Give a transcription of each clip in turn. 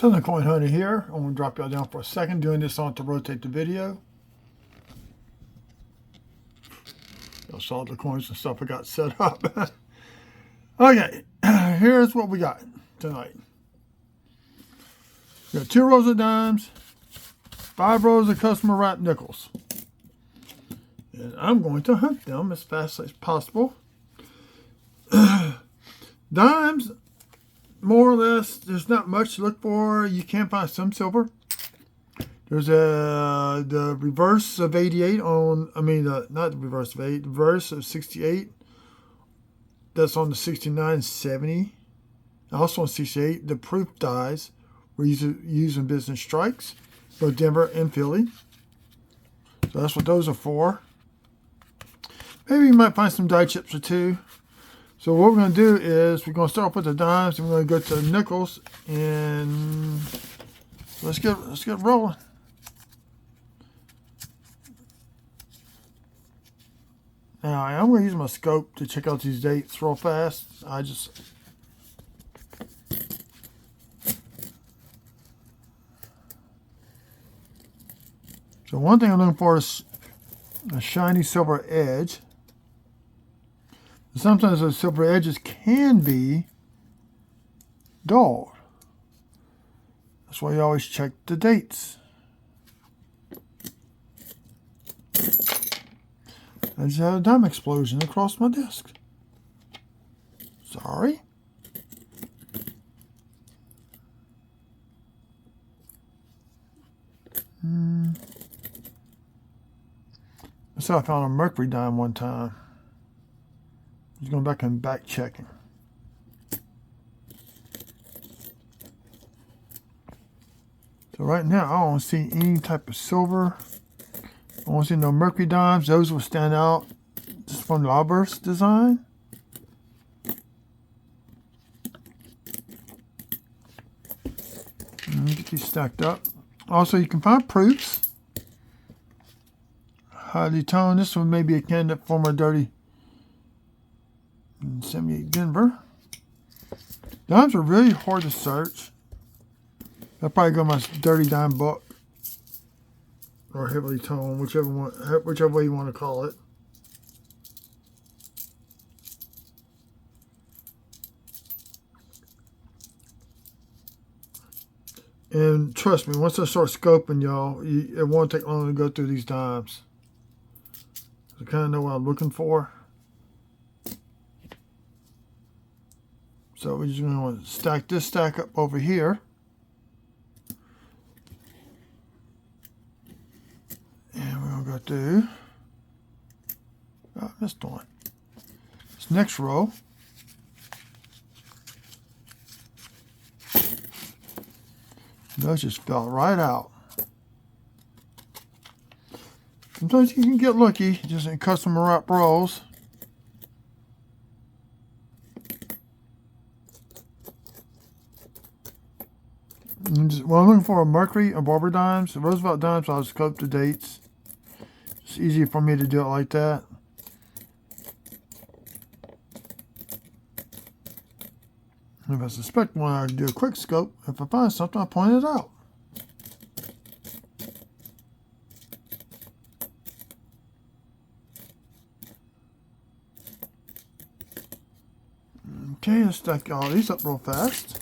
So the coin hunter here. I'm going to drop y'all down for a second, doing this on to rotate the video. Y'all saw the coins and stuff I got set up. Okay, here's what we got tonight. We got 2 rows of dimes, 5 rows of customer wrapped nickels. And I'm going to hunt them as fast as possible. Dimes, more or less, there's not much to look for. You can find some silver. There's the reverse of 88 on, not the reverse of 8, the reverse of 68. That's on the 6970. Also on 68, the proof dies we're using business strikes, both Denver and Philly. So that's what those are for. Maybe you might find some die chips or 2. So what we're going to do is we're going to start off with the dimes, and we're going to go to the nickels, and let's get rolling. Now I'm going to use my scope to check out these dates real fast. So one thing I'm looking for is a shiny silver edge. Sometimes those silver edges can be dull. That's why you always check the dates. I just had a dime explosion across my desk. Sorry. So I found a mercury dime one time. Just going back and back checking. So right now I don't see any type of silver. I don't see no mercury dimes. Those will stand out just from the outburst design. Let me get these stacked up. Also, you can find proofs. Highly toned. This one may be a candidate for my dirty 78 Denver. Dimes are really hard to search. I'll probably go in my dirty dime book. Or heavily toned, whichever way you want to call it. And trust me, once I start scoping, y'all, it won't take long to go through these dimes. I kind of know what I'm looking for. So we're just going to want to stack this stack up over here. And we're going to go through. Oh, I missed one. This next row. Those just fell right out. Sometimes you can get lucky just in custom wrap rolls. Well, I'm looking for a mercury, a barber dimes, a Roosevelt dimes. I'll scope the dates. It's easier for me to do it like that. If I suspect one, I can do a quick scope. If I find something, I'll point it out. Okay, let's stack all these up real fast.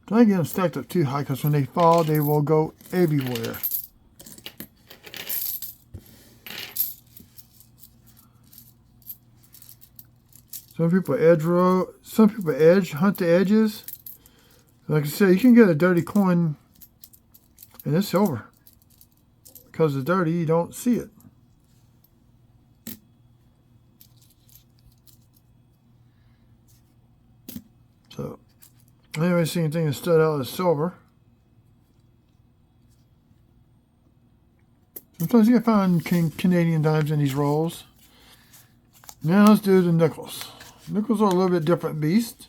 Don't get them stacked up too high, because when they fall, they will go everywhere. Some people hunt the edges. Like I said, you can get a dirty coin and it's silver. Because it's dirty, you don't see it. So, I never see anything that stood out as silver. Sometimes you can find Canadian dimes in these rolls. Now let's do the nickels. Nickels are a little bit different beast.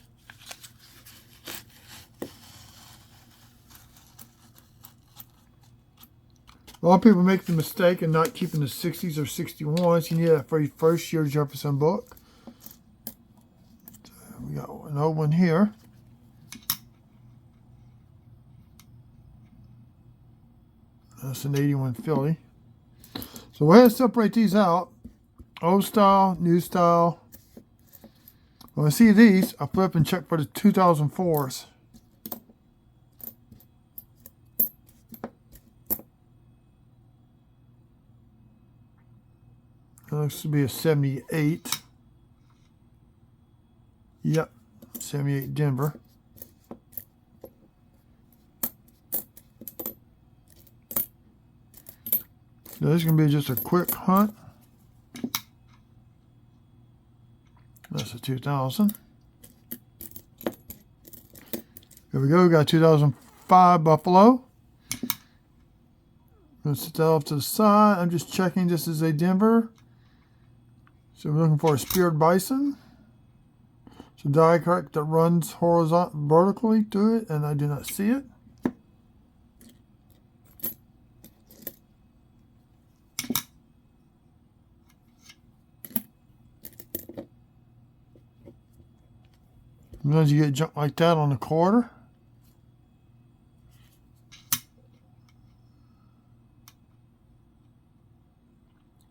A lot of people make the mistake of not keeping the 60s or 61s. You need that for your first year Jefferson book. So we got an old one here. That's an 81 Philly. So we'll have to separate these out. Old style, new style. When I see these, I flip and check for the 2004s. That looks to be a 78. Yep, 78 Denver. So this is going to be just a quick hunt. That's a 2000. Here we go. We got 2005 Buffalo. I'm going to set that off to the side. I'm just checking this is a Denver. So we're looking for a speared bison. It's a die cut that runs vertically to it, and I do not see it. Sometimes you get junk like that on the quarter.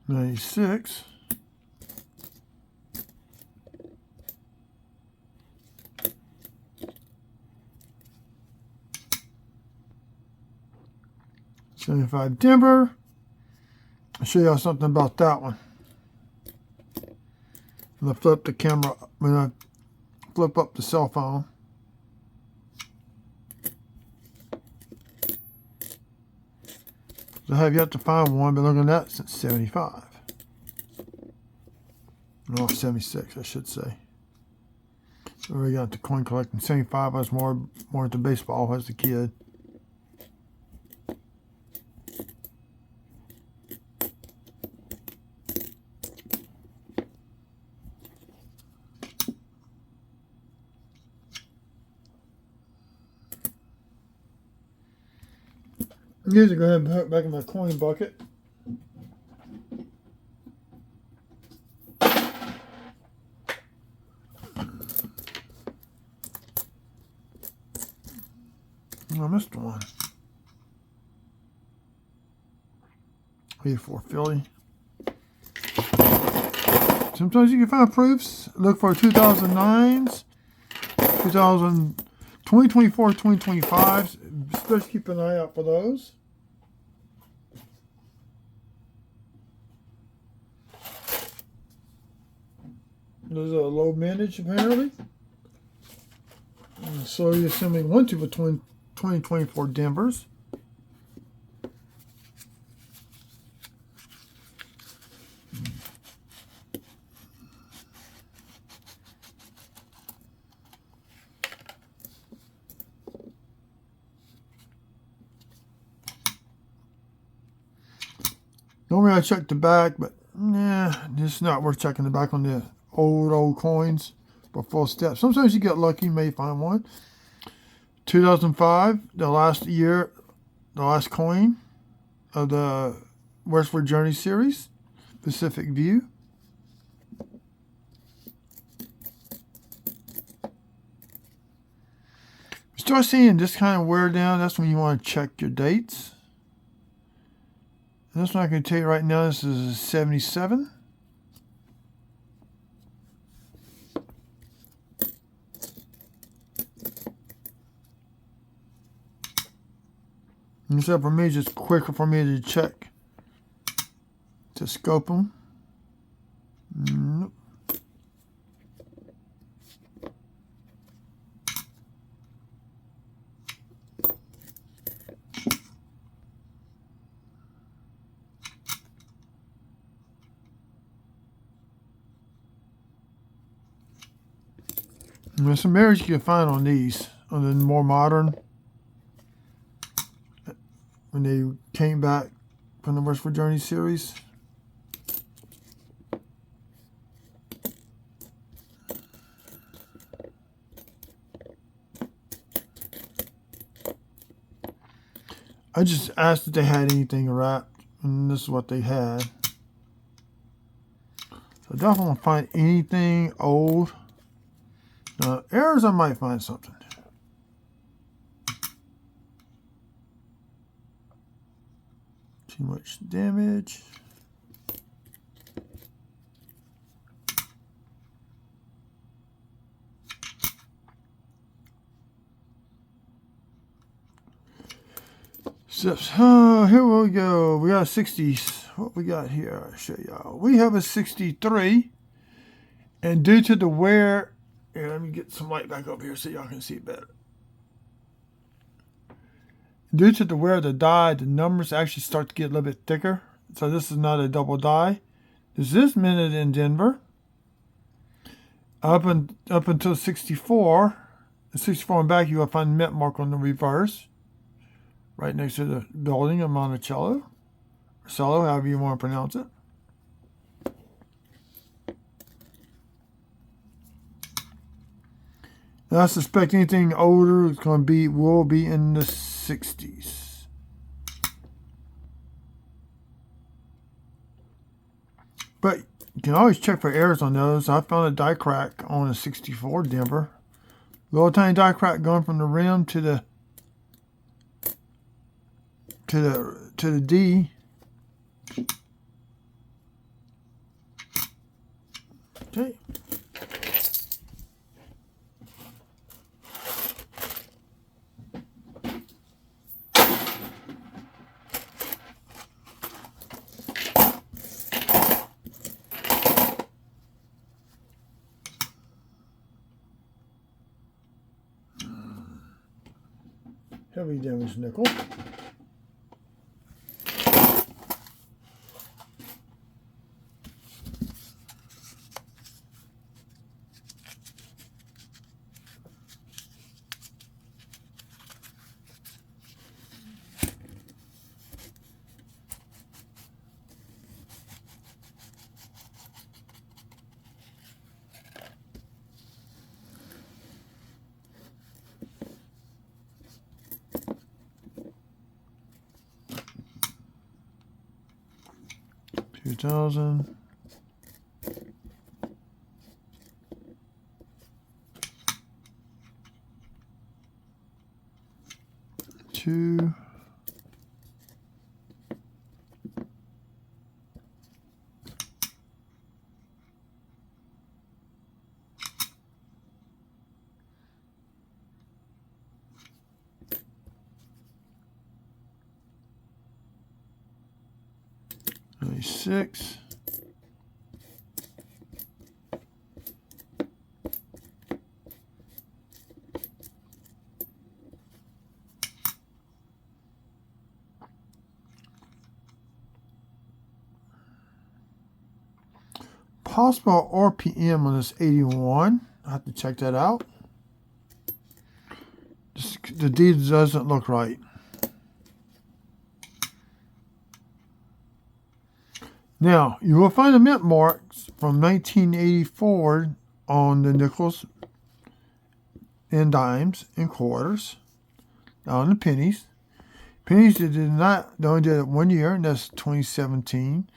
'96. '75 Denver. I'll show you something about that one. When I flip the camera, when I flip up the cell phone. I have yet to find one, but look at that since '75. No, '76, I should say. So we got the coin collecting. '75, I was more into baseball as a kid. Here's go ahead and put it back in my coin bucket. I missed one. 84 Philly. Sometimes you can find proofs. Look for 2009s, 2024, 2025s. Especially keep an eye out for those. There's a low mintage apparently. So you're assuming 1, 2 between 2024 Denvers. Normally I check the back, but nah, it's not worth checking the back on the old coins for full steps. Sometimes you get lucky, you may find one. 2005, the last year, the last coin of the Westward Journey series, Pacific View. You start seeing this kind of wear down, that's when you want to check your dates. And this one I can tell you right now, this is a 77. And so for me, it's just quicker for me to check, to scope them. Nope. And there's some errors you can find on these, on the more modern. When they came back from the Westward Journey series. I just asked if they had anything wrapped, and this is what they had. So I definitely won't find anything old. Now, errors, I might find something. Too much damage. Zips. Oh, here we go. We got 60s. What we got here? I'll show y'all. We have a 63. And due to the wear, here, let me get some light back up here so y'all can see it better. Due to the wear of the die, the numbers actually start to get a little bit thicker. So this is not a double die. This is minted in Denver. Up until 64. The 64 and back, you will find the mint mark on the reverse. Right next to the building of Monticello. Or Cello, however you want to pronounce it. Now, I suspect anything older is going to will be in the 60s. But you can always check for errors on those. I found a die crack on a 64 Denver. Little tiny die crack going from the rim to the D. Okay. Heavy damage nickel. $2,000. $2. $6. Possible RPM on this 81. I have to check that out. The D doesn't look right. Now, you will find the mint marks from 1984 on the nickels and dimes and quarters. Now on the pennies. Pennies that they only did it 1 year, and that's 2017.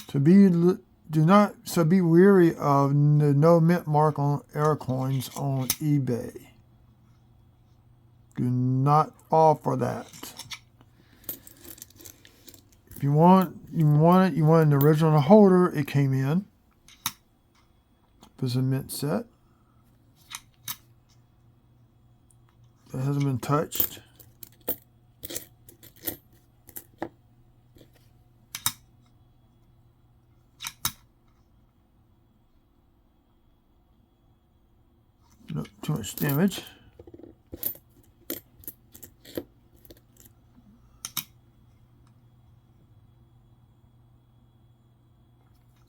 So be wary of the no mint mark on error coins on eBay. Do not fall for that. If you want an original holder, it came in. It was a mint set. That hasn't been touched. Not too much damage.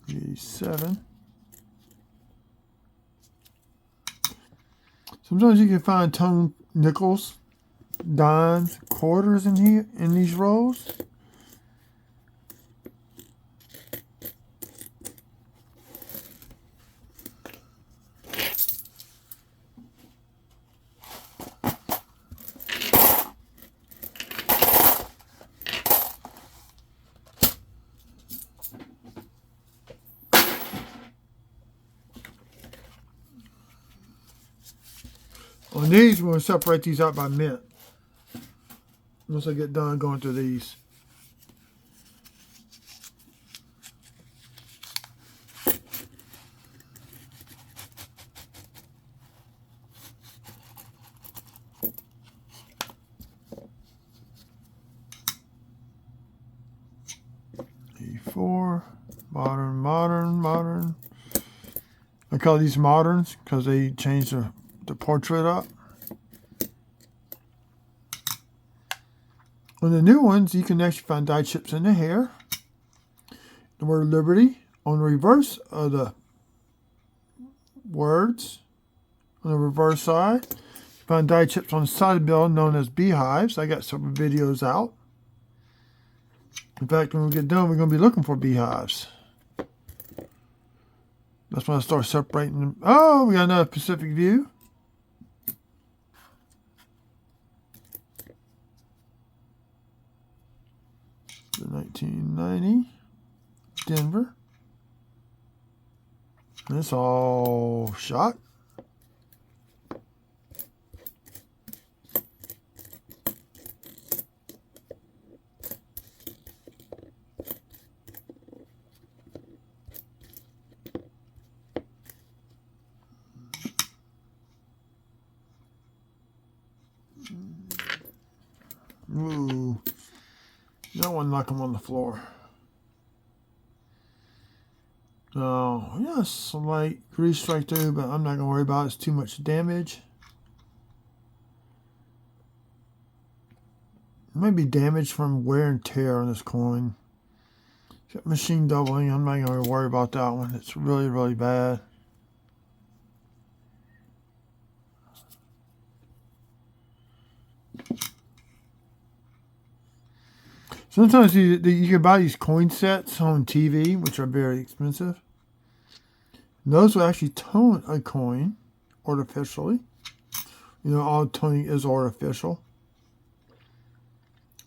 $87. Sometimes you can find tone nickels, dimes, quarters in here in these rolls. On these, we're going to separate these out by mint. Once I get done going through these. E4, modern. I call these moderns because they change the portrait up. On the new ones, you can actually find die chips in the hair. The word liberty on the reverse of the words. On the reverse side, you find die chips on the side of the building known as beehives. I got several videos out. In fact, when we get done, we're going to be looking for beehives. That's when I start separating them. Oh, we got another Pacific View. The 1990 Denver. And it's all shot. Ooh, that one knock them on the floor. Oh, yeah, slight grease right there, but I'm not going to worry about it. It's too much damage. Maybe damage from wear and tear on this coin. Got machine doubling. I'm not going to worry about that one. It's really, really bad. Sometimes you can buy these coin sets on TV, which are very expensive. And those will actually tone a coin artificially. You know, all toning is artificial.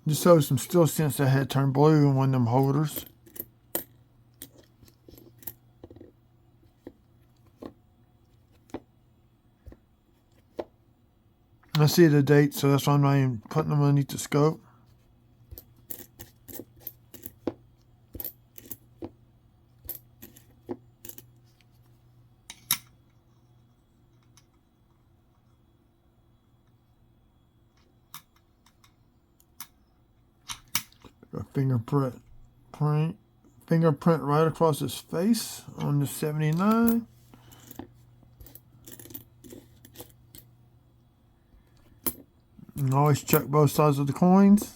Just so some still sense that had turned blue in one of them holders. I see the date, so that's why I'm not even putting them underneath the scope. A fingerprint right across his face on the 79. And always check both sides of the coins.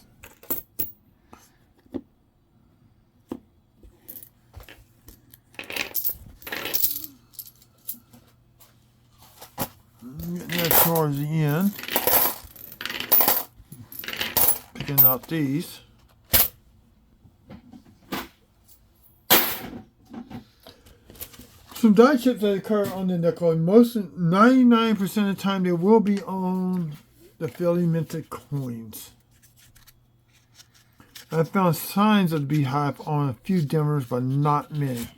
Getting there towards the end. Picking out these. Some die chips that occur on the nickel, and 99% of the time they will be on the Philly minted coins. I found signs of the beehive on a few dimmers, but not many.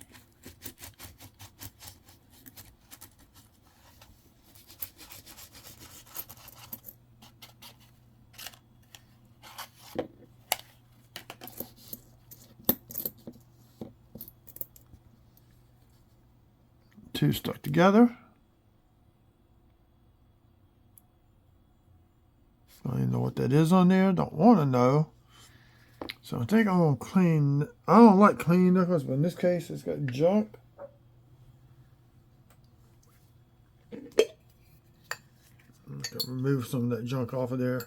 Two stuck together. I don't even know what that is on there. Don't want to know. So I think I'm going to clean. I don't like clean nickels, but in this case, it's got junk. I'm going to remove some of that junk off of there.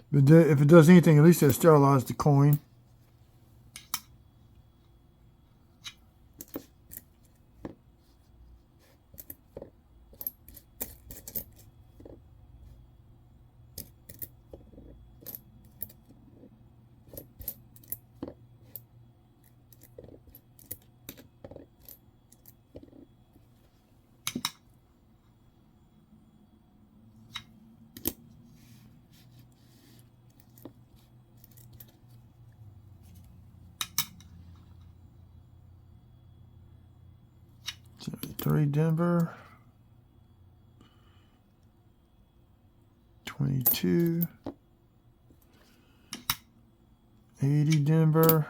But if it does anything, at least it'll sterilize the coin. 73 Denver. 22. 80 Denver.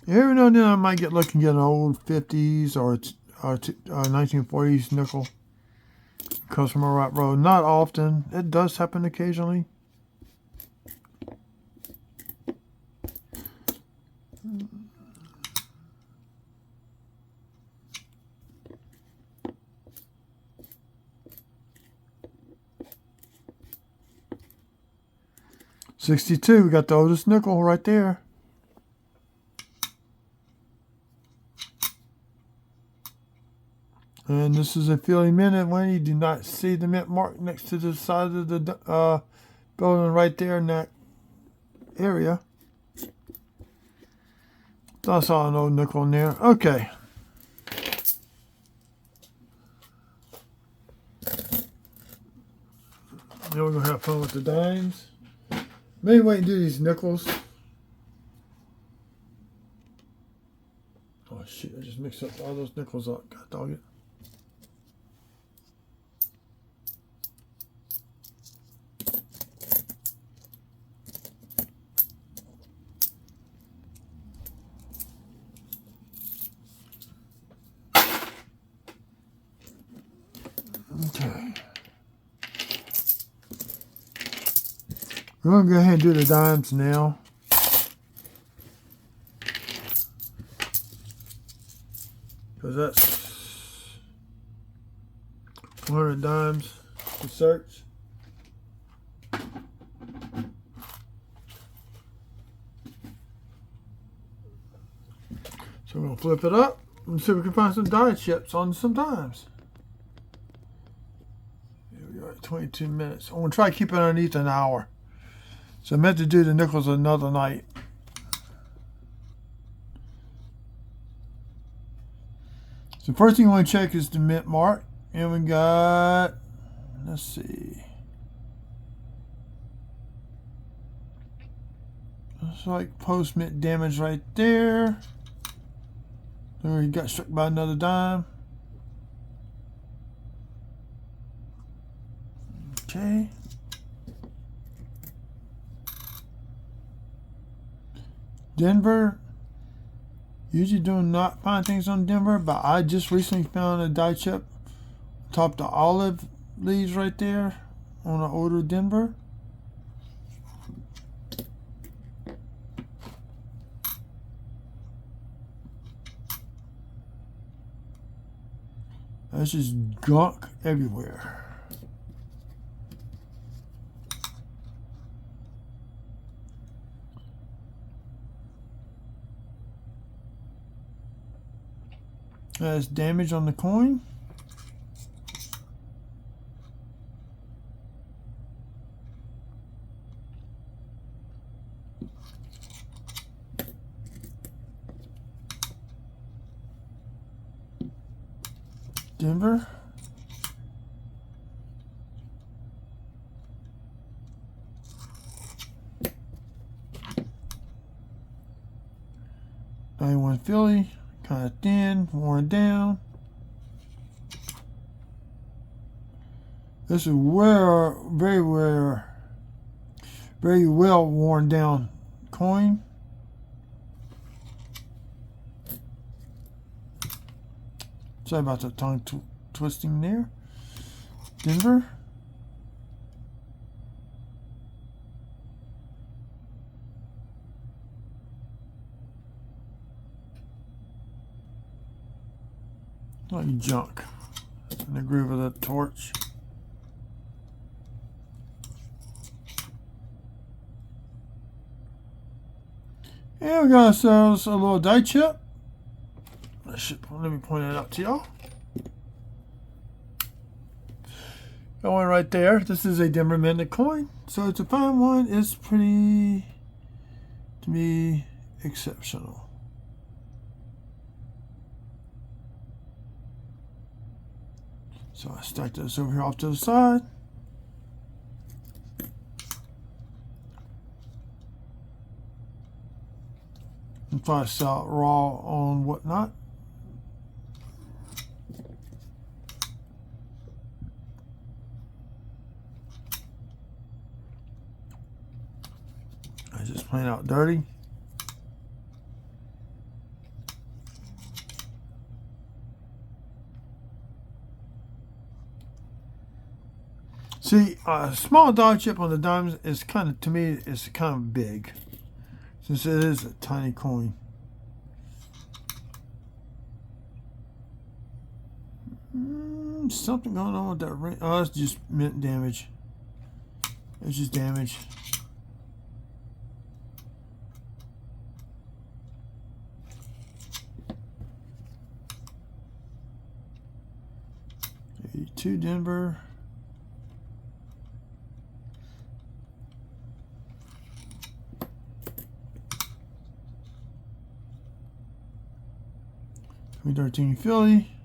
Every now and then I might get lucky and get an old 50s or 1940s nickel. Comes from a right road. Not often. It does happen occasionally. $62. We got the oldest nickel right there. And this is a Philly minute one. You do not see the mint mark next to the side of the building right there in that area. So I saw an old nickel in there. Okay. Now we're going to have fun with the dimes. Maybe wait and do these nickels. Oh shit, I just mixed up all those nickels up. God dog it. Okay. We're going to go ahead and do the dimes now. Because that's 100 dimes to search. So we're going to flip it up and see if we can find some die chips on some dimes. Here we are at 22 minutes. I'm going to try to keep it underneath an hour. So I meant to do the nickels another night. So first thing you want to check is the mint mark. And we got, let's see. Looks like post-mint damage right there. There he got struck by another dime. Okay. Denver. Usually do not find things on Denver, but I just recently found a die chip top the olive leaves right there on an older Denver. That's just gunk everywhere. There's damage on the coin. Denver. '91 Philly. Kind of thin, worn down. This is rare, very rare, very well worn down coin. Sorry about the tongue twisting there. Denver. Like junk in the groove of the torch. And we got ourselves a little die chip. Let me point it out to y'all. That one right there. This is a Denver minted coin. So to find one is pretty, to me, exceptional. So I stack this over here off to the side. and try to sell it raw on whatnot. I just plain out dirty. See, a small die chip on the diamonds is kind of, to me, it's kind of big, since it is a tiny coin. Something going on with that ring. Oh, it's just mint damage. It's just damage. To Denver. $13 Philly.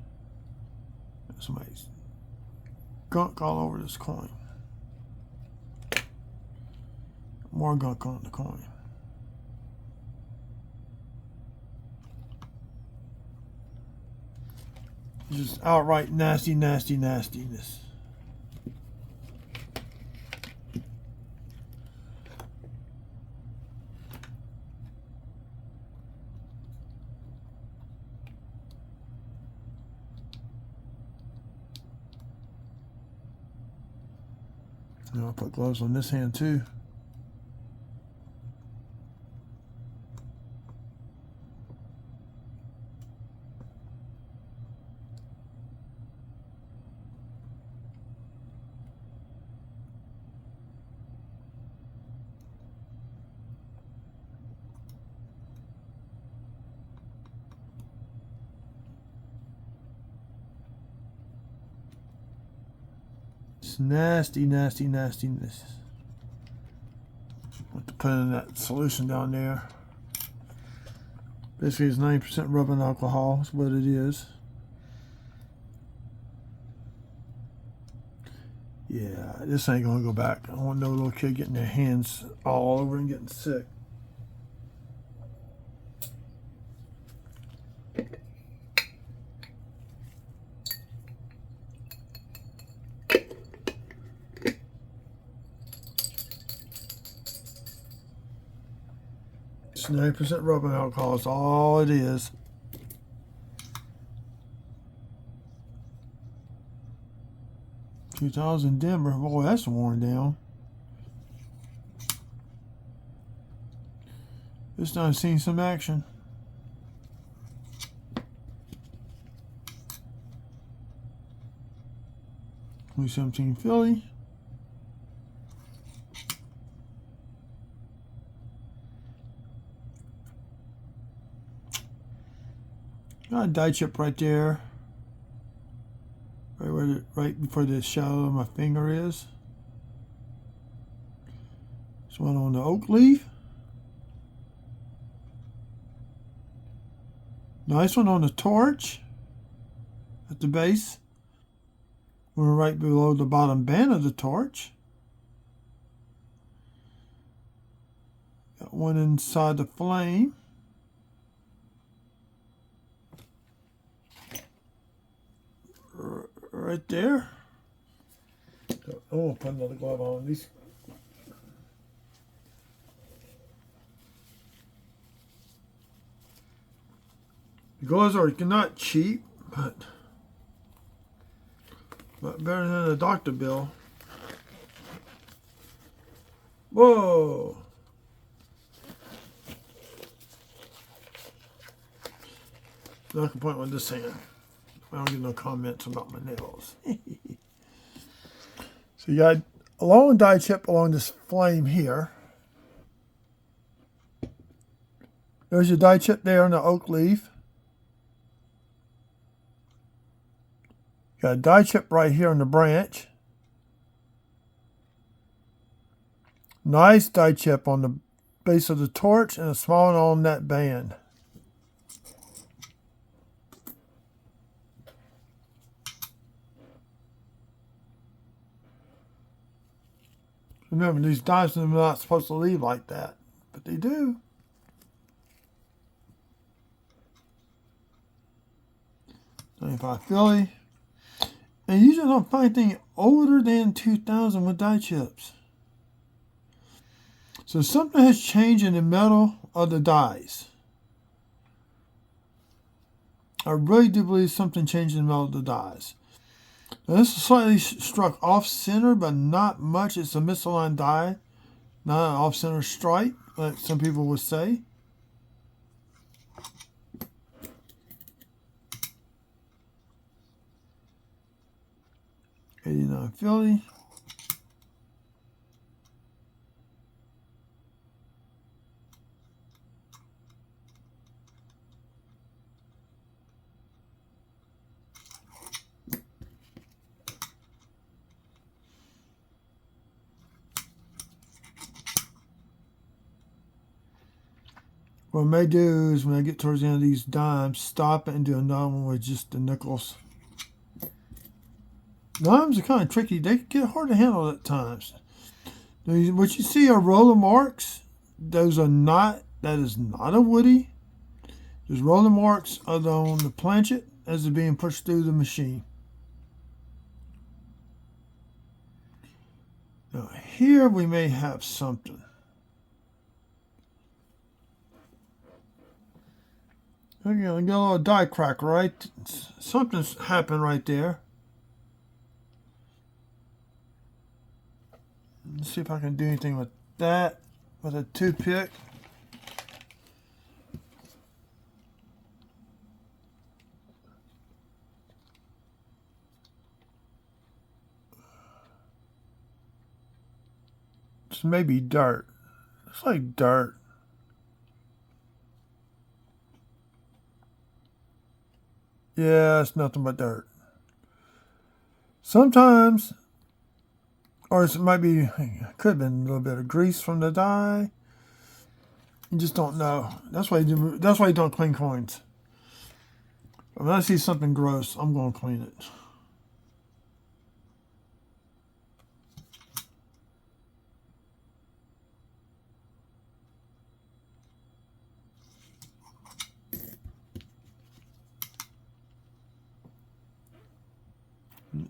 Somebody's gunk all over this coin. More gunk on the coin. Just outright nasty, nasty, nastiness. And I'll put gloves on this hand too. Nasty, nasty, nastiness. Have to put in that solution down there. Basically, it's 90% rubbing alcohol. Is what it is. Yeah, this ain't gonna go back. I don't want no little kid getting their hands all over and getting sick. It's 90% rubbing alcohol. That's all it is. $2,000 Denver. Boy, that's worn down. This time I've seen some action. $17 Philly. Got a die chip right there. Right before the shadow of my finger is. There's one on the oak leaf. Nice one on the torch at the base. We're right below the bottom band of the torch. Got one inside the flame. Right there. Oh, put another glove on these. The gloves are not cheap, but better than a doctor bill. Whoa! No complaint with this hand. I don't get no comments about my nails. So you got a long die chip along this flame here. There's your die chip there on the oak leaf. Got a die chip right here on the branch. Nice die chip on the base of the torch and a small one on that band. Remember, these dies are not supposed to leave like that, but they do. 95 Philly. And you usually don't find anything older than 2000 with die chips. So something has changed in the metal of the dies. I really do believe something changed in the metal of the dies. Now this is slightly struck off-center, but not much. It's a misaligned die, not an off-center strike, like some people would say. '89 Philly. What I may do is when I get towards the end of these dimes, stop it and do another one with just the nickels. Dimes are kind of tricky. They get hard to handle at times. What you see are roller marks. Those are not, that is not a woody. There's roller marks on the planchet as it's being pushed through the machine. Now here we may have something. Again, we got a little die crack, right? Something's happened right there. Let's see if I can do anything with that with a toothpick. This may be dirt. It's like dirt. Yeah, it's nothing but dirt. Sometimes, or it might be, could have been a little bit of grease from the die. You just don't know. That's why you don't clean coins. When I see something gross, I'm going to clean it.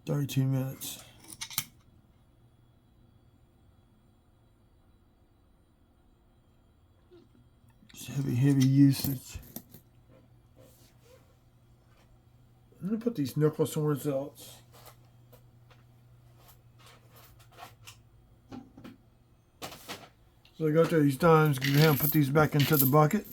$32 minutes. It's heavy usage. I'm going to put these nickels somewhere else. So I go through these dimes, go ahead and put these back into the bucket.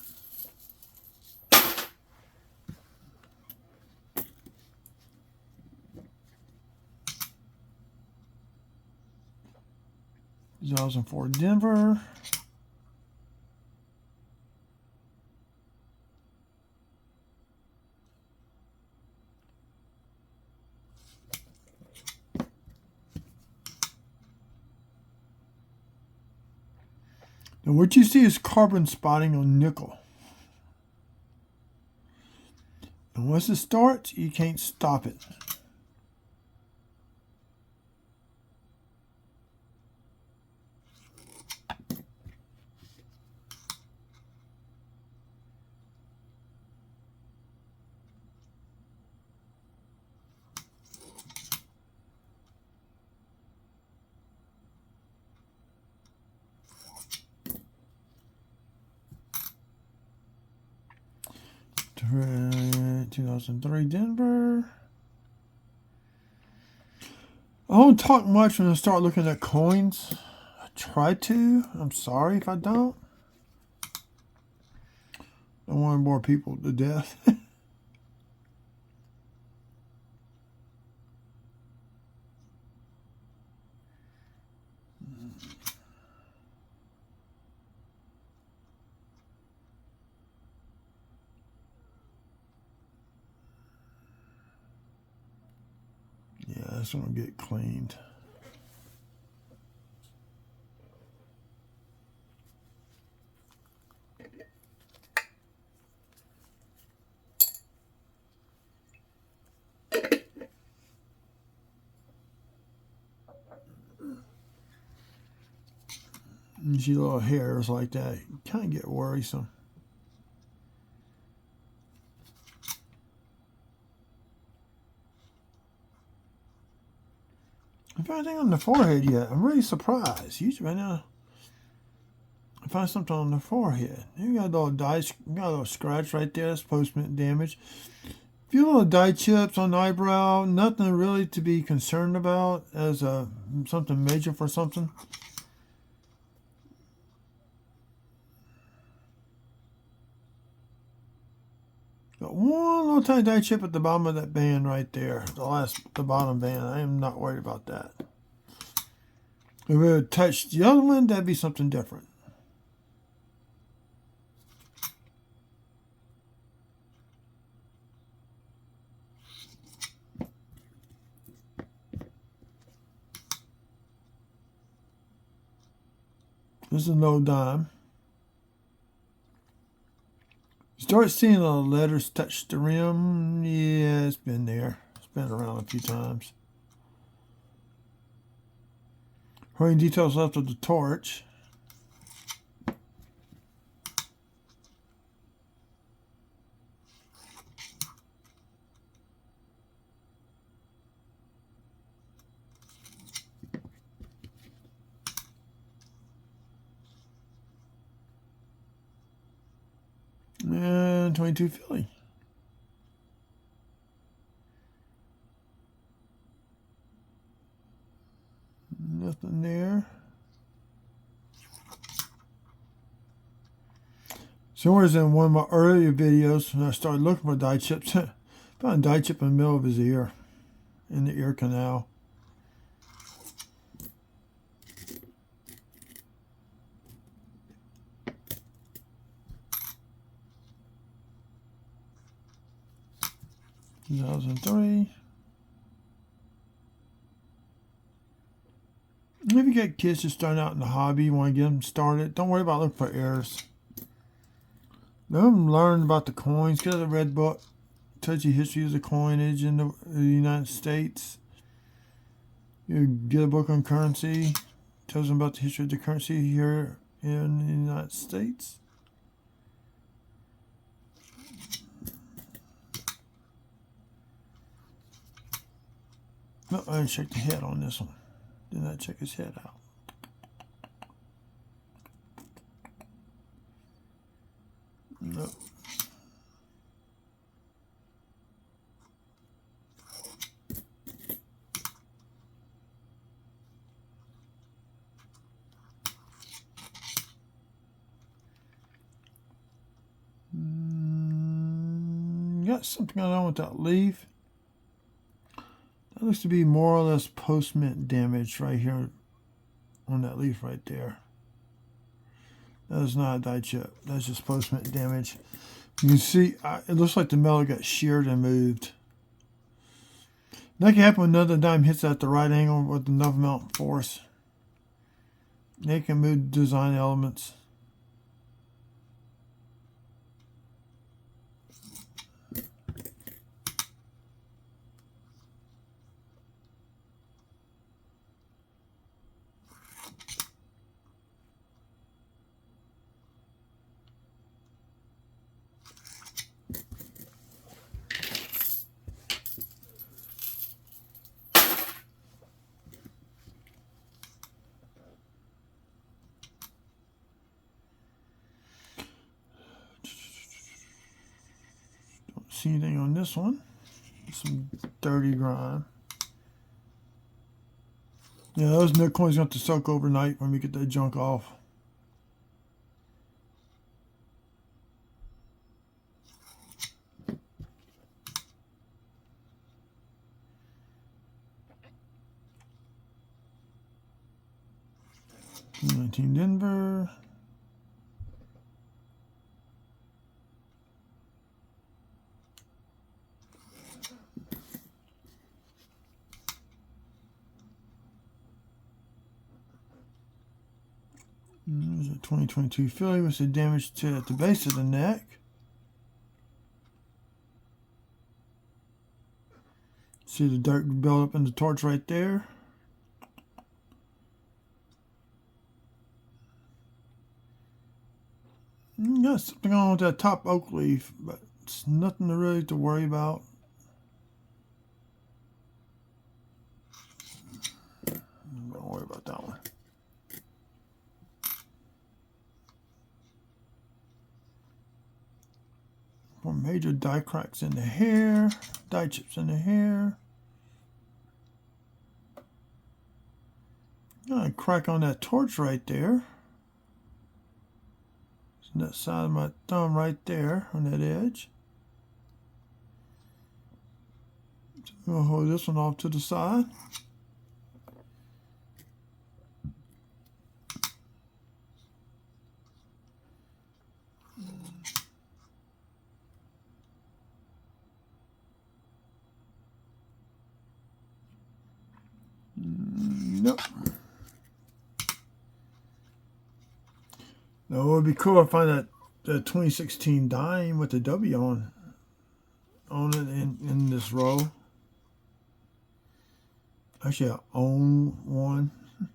2004 Denver. Now what you see is carbon spotting on nickel. And once it starts, you can't stop it. Right, 2003 Denver. I don't talk much when I start looking at coins. I try to. I'm sorry if I don't. I don't want to bore people to death. Yeah, this one will get cleaned. You see little hairs like that. You kind of get worrisome. I found anything on the forehead yet. I'm really surprised. Usually right now I find something on the forehead. You got a little got a little scratch right there. That's post-mint damage. A few little dye chips on the eyebrow. Nothing really to be concerned about as something major for something. Got one little tiny dye chip at the bottom of that band right there. The bottom band. I am not worried about that. If we would touch the other one, that'd be something different. This is no dime. Start seeing the letters touch the rim. Yeah, it's been there. It's been around a few times. Hurrying details left of the torch. And 22 Philly. Nothing there. Somewhere in one of my earlier videos, when I started looking for dye chips, found a dye chip in the middle of his ear, in the ear canal. In 2003. If you got kids just starting out in the hobby, you want to get them started, don't worry about looking for errors. Let them learn about the coins. Get a red book. Tells you history of the coinage in the United States. You get a book on currency. Tells them about the history of the currency here in the United States. No, I didn't check the head on this one. Did not check his head out. No. Got something going on with that leaf. That looks to be more or less post-mint damage right here on that leaf right there. That is not a dye chip. That's just post-mint damage. You can see it looks like the metal got sheared and moved. That can happen when another dime hits at the right angle with enough amount of force. They can move design elements. See anything on this one? Some dirty grime. Yeah, those nickel coins have to soak overnight when we get that junk off. $19 Denver. There's a 2022 Philly with the damage to at the base of the neck. See the dirt build up in the torch right there. Got something on with that top oak leaf, but it's nothing really to worry about. worry about that one. More major die cracks in the hair, die chips in the hair. A crack on that torch right there. It's on that side of my thumb right there on that edge. I'm going to hold this one off to the side. Nope. No, it would be cool to find that 2016 dime with the W on it in this row. Actually, I own one. I'm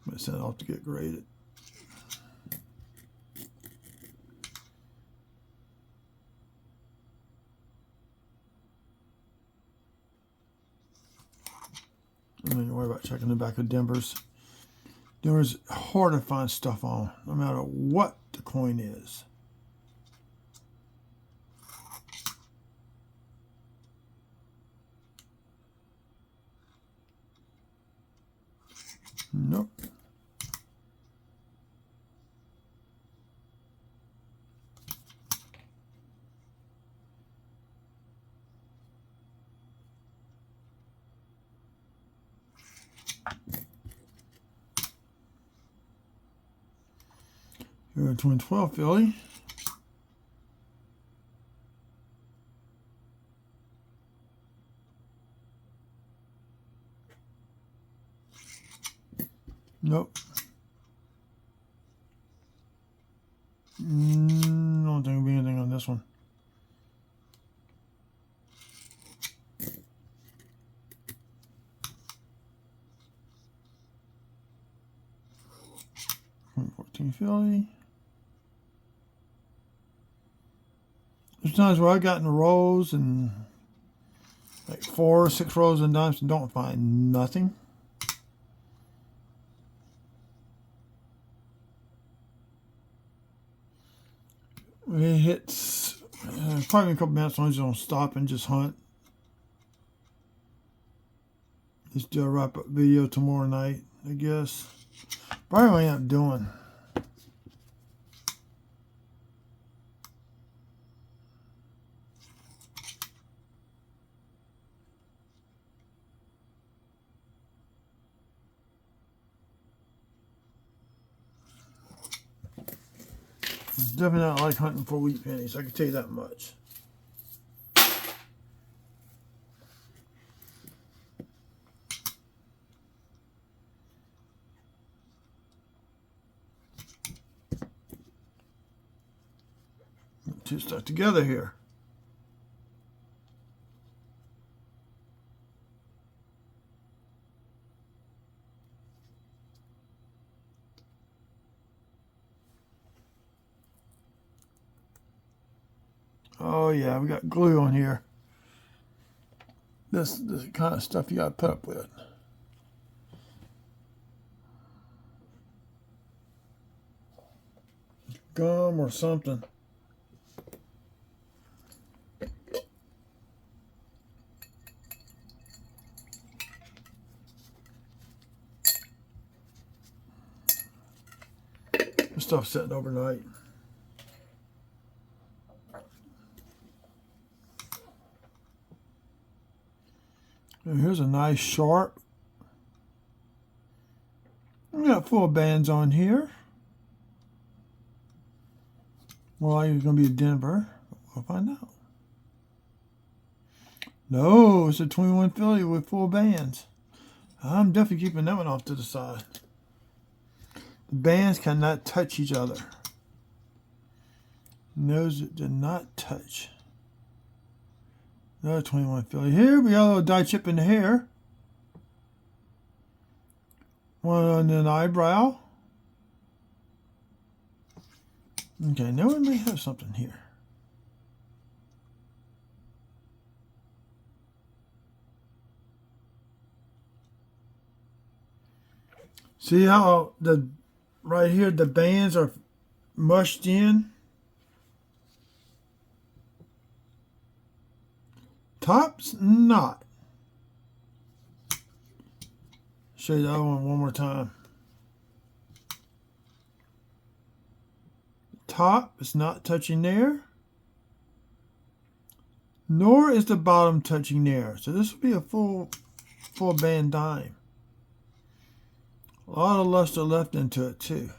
going to send it off to get graded. I don't even worry about checking the back of Denver's. Denver's hard to find stuff on, no matter what the coin is. Nope. Here, 2012 Philly. Nope. I don't think there'll be anything on this one. Philly. There's times where I got in the rows and like 4 or 6 rows in dimes and don't find nothing. It hits probably a couple minutes. I'm just gonna stop and just hunt. Just do a wrap up video tomorrow night, I guess. Probably what I end up doing. It's definitely not like hunting for wheat pennies, I can tell you that much. Two stuck together here. Oh yeah, we got glue on here. This kind of stuff you got to put up with. Gum or something. This stuff's sitting overnight. And here's a nice sharp. We got full bands on here. Well, it's going to be a Denver. We'll find out. No, it's a 21 Philly with full bands. I'm definitely keeping that one off to the side. The bands cannot touch each other. Those that did not touch. Another 21 Philly. Here we got a little die chip in the hair. One on an eyebrow. Okay, now we may have something here. See how the right here the bands are mushed in? Top's not. Show you the other one more time. Top is not touching there, nor is the bottom touching there. So this will be a full band dime. A lot of luster left into it too.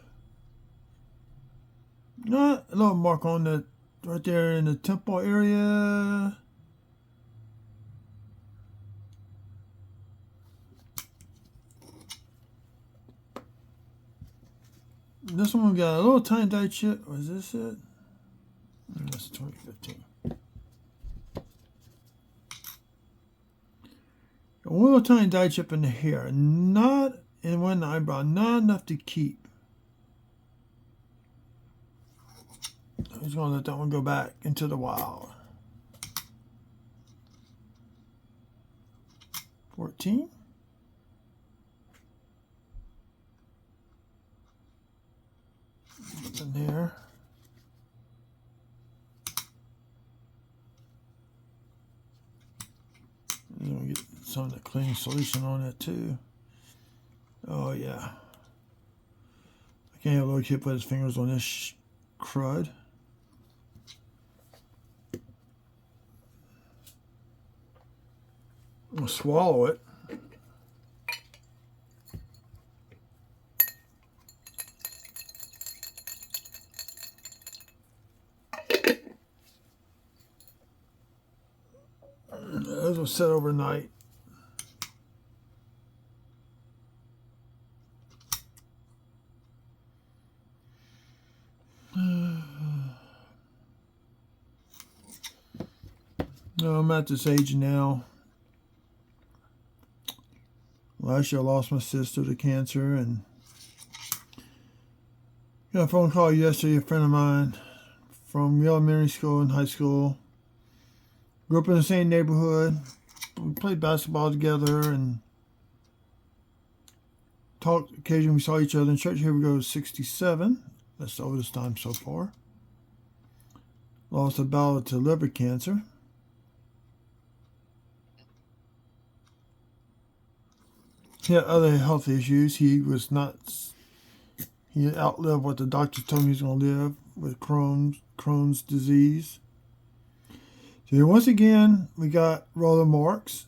Not a little mark on the right there in the temple area. This one got a little tiny die chip. Was this it? That's 2015. A little tiny die chip in the hair, not in one eyebrow, not enough to keep. I'm just gonna let that one go back into the wild. 14. In there. I'm gonna get some of the cleaning solution on it too. Oh yeah. I can't have a little kid put his fingers on this crud. I'm gonna swallow it. Those will sit overnight. No, I'm at this age now. Last year I lost my sister to cancer, and got a phone call yesterday, a friend of mine from elementary school and high school. Grew up in the same neighborhood. We played basketball together and talked occasionally. We saw each other in church. Here we go, 67. That's the oldest time so far. Lost a battle to liver cancer. He had other health issues. He outlived what the doctors told him he was going to live with Crohn's disease. So once again, we got roller marks.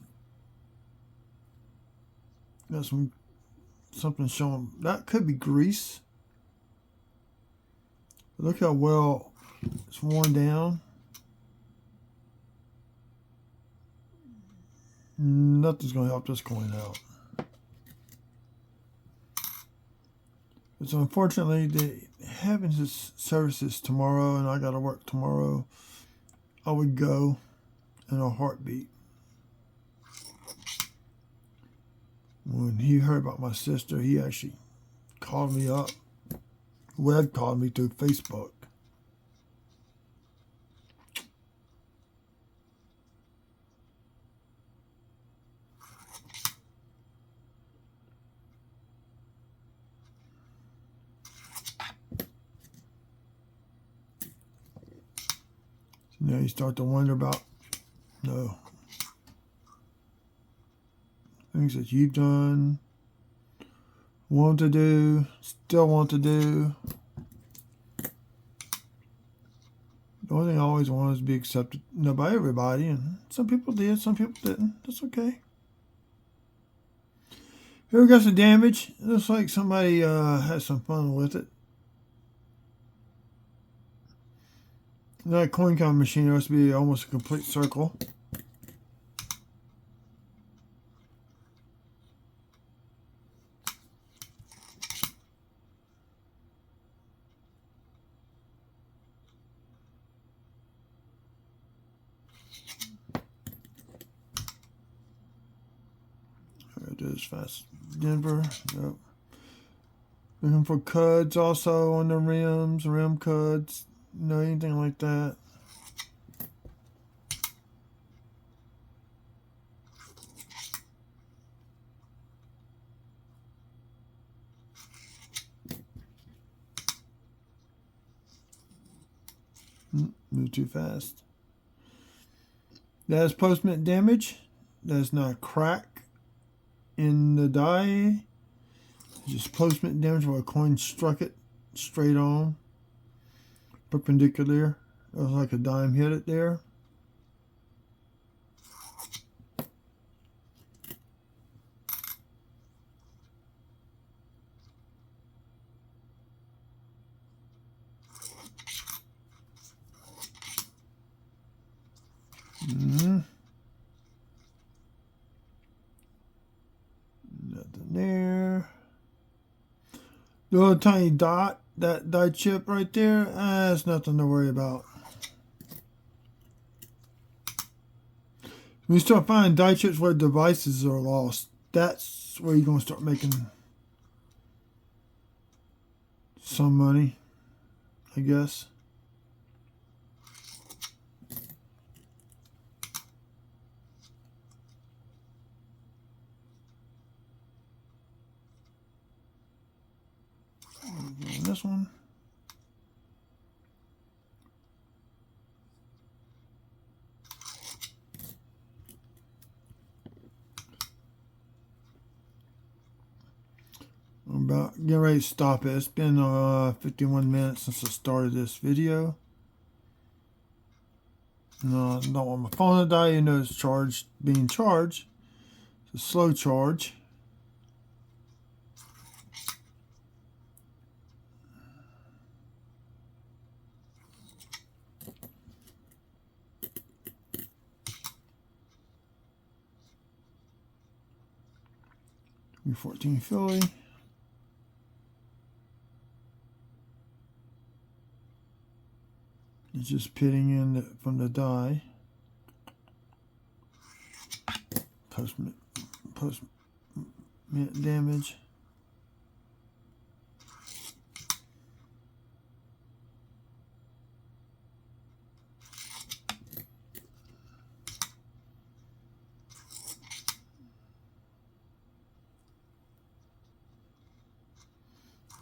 Got something showing. That could be grease. But look how well it's worn down. Nothing's going to help this coin out. So unfortunately, they having his services tomorrow, and I got to work tomorrow. I would go in a heartbeat. When he heard about my sister, he actually called me up. Web called me through Facebook. Now you start to wonder about things that you've done, want to do, still want to do. The only thing I always wanted is to be accepted by everybody, and some people did, some people didn't. That's okay. Here we got some damage. It looks like somebody had some fun with it. That coin count machine has to be almost a complete circle. There it is, fast Denver. Yep. Looking for cuds also on the rims, rim cuds. Anything like that. Move too fast. That is post-mint damage. That's not a crack in the die. It's just post-mint damage where a coin struck it straight on. Perpendicular. It was like a dime hit it there. Nothing there. The little tiny dot, that die chip right there, that's nothing to worry about. When you start finding die chips where devices are lost, that's where you're going to start making some money, I guess. This one. I'm about getting ready to stop it. It's been 51 minutes since I started this video. No, I don't want my phone to die. You know it's charged, being charged. It's a slow charge. U14 Philly. It's just pitting in from the die. Post mint damage.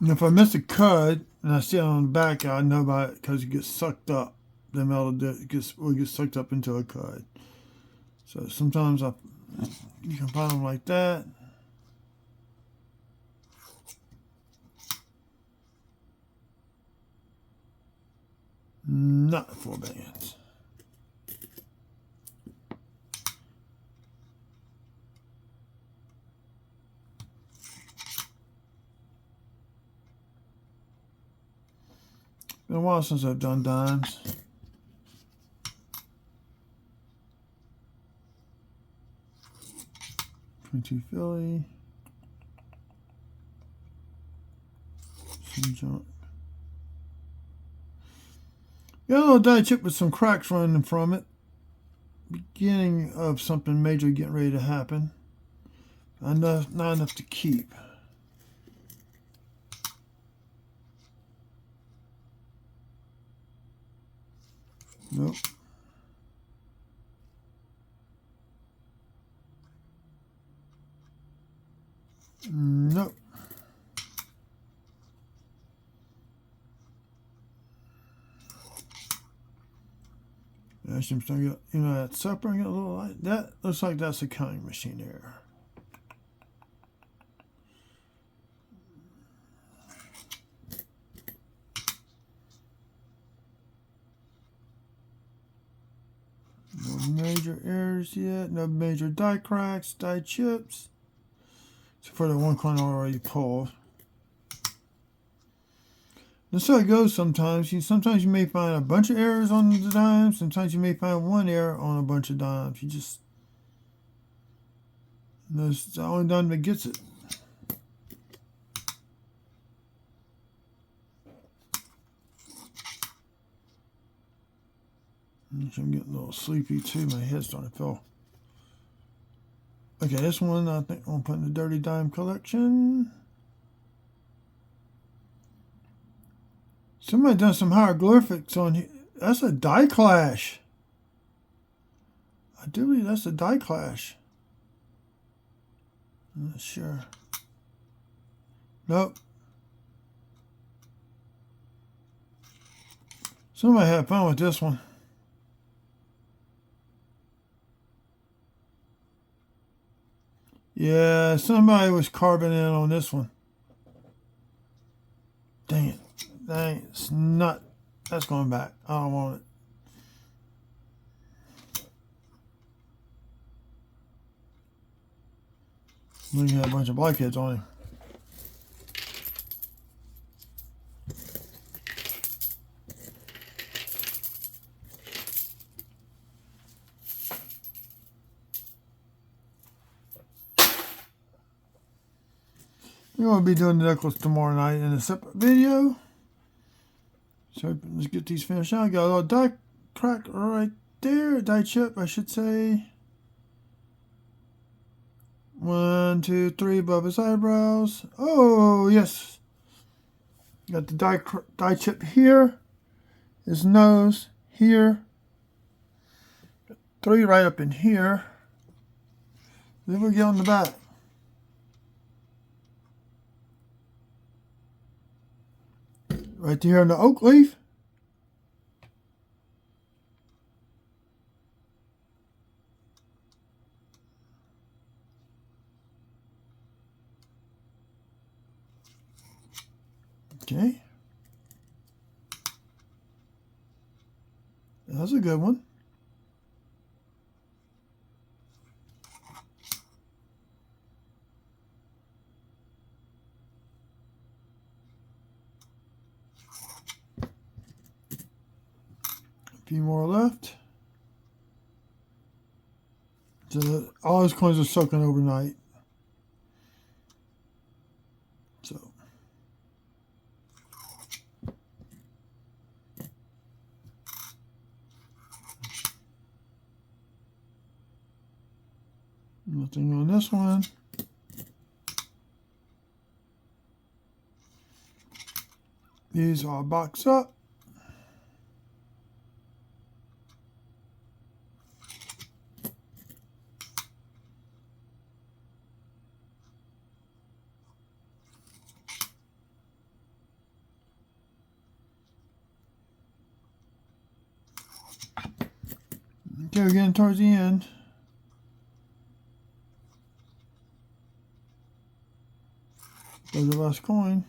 And if I miss a cud and I see it on the back, I know about it because it gets sucked up. The metal will get sucked up into a cud. So sometimes you can find them like that. Not 4 bands. Been a while since I've done dimes. .22 Philly. Some junk. Got a little die chip with some cracks running from it. Beginning of something major getting ready to happen. Not enough to keep. Nope. Nope. Actually, I'm starting to get, you know, that separating a little light. That looks like that's a counting machine error. No major errors yet. No major die cracks, die chips. Except for the one coin I already pulled. That's how it goes sometimes. Sometimes you may find a bunch of errors on the dimes. Sometimes you may find one error on a bunch of dimes. You just... That's the only dime that gets it. I'm getting a little sleepy too. My head's starting to feel. Okay, this one I think I'm putting the dirty dime collection. Somebody done some hieroglyphics on here. That's a die clash. I do believe that's a die clash. I'm not sure. Nope. Somebody had fun with this one. Yeah, somebody was carving in on this one. Dang it. Dang, it's not. That's going back. I don't want it. Look, he had a bunch of blackheads on him. We're going to be doing the necklace tomorrow night in a separate video. So let's get these finished out. Got a little die crack right there. Die chip, I should say. 1, 2, 3 above his eyebrows. Oh, yes. Got the die chip here. His nose here. 3 right up in here. Then we get on the back. Right here in the oak leaf. Okay. That's a good one. A few more left. So all those coins are soaking overnight. So nothing on this one. These are boxed up. Okay, we're getting towards the end. There's the last coin.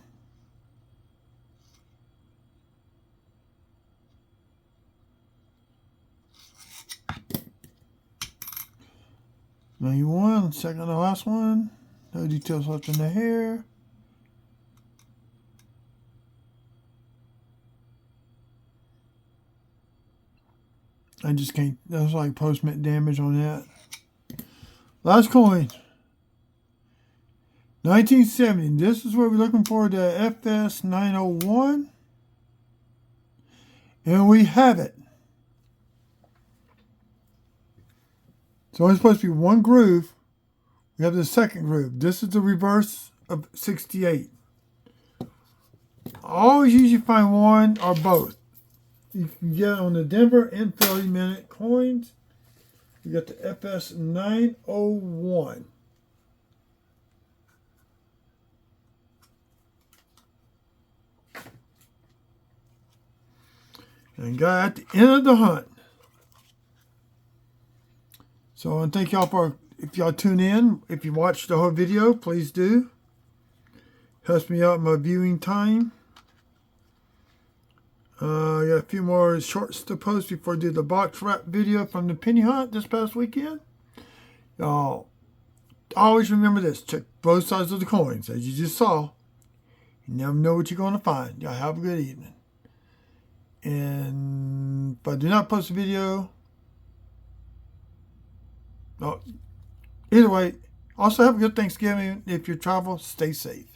$91, second to last one. No details left in the hair. I just can't, that's like post-mint damage on that. Last coin. 1970. This is what we're looking for, the FS 901. And we have it. So it's supposed to be one groove. We have the second groove. This is the reverse of 68. Always usually find one or both. You can get on the Denver and Philly minute coins. You got the FS 901. And got at the end of the hunt. So I want to thank y'all for, if y'all tune in, if you watch the whole video, please do. Helps me out in my viewing time. I got a few more shorts to post before I do the box wrap video from the penny hunt this past weekend. Y'all always remember this. Check both sides of the coins. As you just saw, you never know what you're going to find. Y'all have a good evening. And if I do not post a video, either way, also have a good Thanksgiving. If you travel, stay safe.